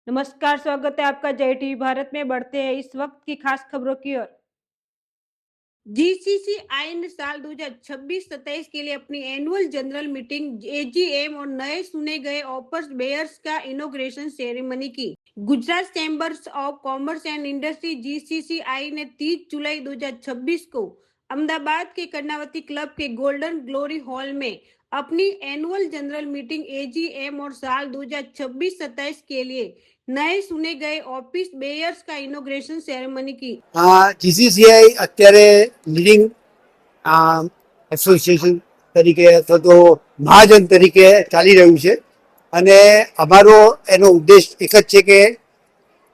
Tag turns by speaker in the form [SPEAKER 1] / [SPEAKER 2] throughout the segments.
[SPEAKER 1] नमस्कार, स्वागत है आपका जय टीवी भारत में। बढ़ते हैं इस वक्त की खास खबरों की ओर। जीसीसीआई ने साल 2026-27 के लिए अपनी एनुअल जनरल मीटिंग एजीएम और नए चुने गए ऑफर्स बेयर्स का इनॉग्रेशन सेरेमनी की। Gujarat chambers of commerce and industry GCCI ने 30 जुलाई 2026 को अहमदाबाद के कर्णावती क्लब के गोल्डन ग्लोरी हॉल में अपनी एनुअल जनरल मीटिंग एजीएम और साल 2026-27 के लिए नए चुने गए ऑफिस बेयर्स का इनॉग्रेशन सेरेमनी की।
[SPEAKER 2] જીસીસીઆઈ અત્યારે લીડિંગ એસોસિએશન તરીકે અથવા તો મહાજન તરીકે ચાલી રહ્યું છે અને અમારો એનો ઉદ્દેશ એક જ છે કે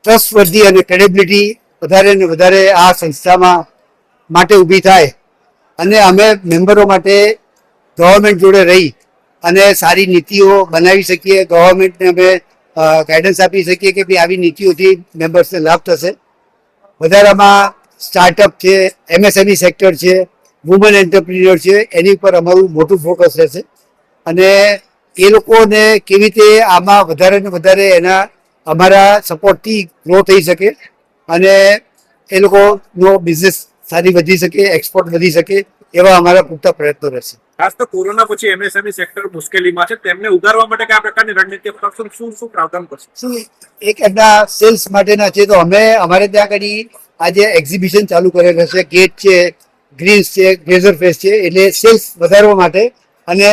[SPEAKER 2] ટ્રસ્ટવર્ધી અને ક્રેડિબિલિટી વધારે ને વધારે આ સંસ્થામાં માટે ઊભી થાય અને અમે મેમ્બરો માટે ગવર્મેન્ટ જોડે રહી અને સારી નીતિઓ બનાવી શકીએ, ગવર્મેન્ટને અમે ગાઈડન્સ આપી શકીએ કે ભાઈ આવી નીતિઓથી મેમ્બર્સને લાભ થશે। વધારામાં સ્ટાર્ટઅપ છે, એમએસએમઈ સેક્ટર છે, વુમન એન્ટરપ્રિન્યોર છે, એની ઉપર અમારું મોટું ફોકસ રહેશે અને એ લોકોને કેવી રીતે આમાં વધારે ને વધારે એના અમારા સપોર્ટથી ગ્રો થઈ શકે અને એ લોકોનો બિઝનેસ સારી વધી શકે, એક્સપોર્ટ વધી શકે એવા અમારા પૂરતા પ્રયત્નો રહેશે।
[SPEAKER 3] ખાસ તો કોરોના પછી એમએસએમઈ સેક્ટર મુશ્કેલીમાં છે, તેમને ઉગારવા માટે કયા પ્રકારની રણનીતિ અપનાવશો, શું પ્રાવધાન કરશો?
[SPEAKER 2] શું એક એમના સેલ્સ માટેના છે તો અમે અમારે ત્યાં આગળ આજે એક્ઝિબિશન ચાલુ કરેલા છે, ગેટ છે, ગ્રીન્સ છે, ગ્રેઝર ફેસ છે, એટલે સેલ્સ વધારવા માટે અને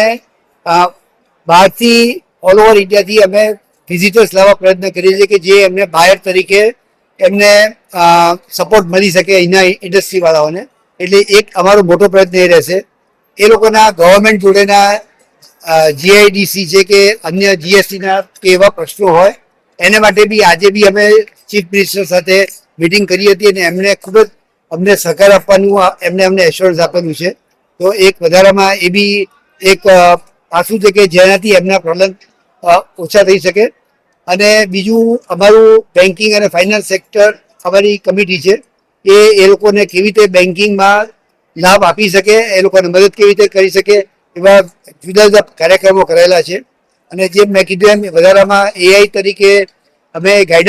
[SPEAKER 2] બહારથી ઓલ ઓવર ઇન્ડિયાથી અમે વિઝિટર્સ લાવવા પ્રયત્ન કરીએ છીએ કે જે એમને બાયર તરીકે એમને સપોર્ટ મળી શકે અહીંના ઇન્ડસ્ટ્રીવાળાઓને। એટલે એક અમારો મોટો પ્રયત્ન એ રહેશે। એ લોકોના ગવર્મેન્ટ જોડેના જીઆઈડીસી છે કે અન્ય જીએસટીના કે એવા પ્રશ્નો હોય એને માટે બી આજે બી અમે ચીફ મિનિસ્ટર સાથે મીટિંગ કરી હતી અને એમને ખૂબ જ અમને સહકાર આપવાનું અમને એશ્યોરન્સ આપેલું છે। તો એક વધારામાં એ બી એક પાસું છે કે જેનાથી એમના પ્રોબ્લેમ ઓછા થઈ શકે। અને બીજું અમારું બેન્કિંગ અને ફાઇનાન્સ સેક્ટર અમારી કમિટી છે એ લોકોને કેવી રીતે બેન્કિંગમાં લાભ આપી શકે, એ લોકોને મદદ કેવી રીતે કરી શકે એવા જુદા જુદા કાર્યક્રમો કરેલા છે। અને જેમ મેં કીધું એમ વધારામાં એઆઈ તરીકે અમે ગાઈડન્સ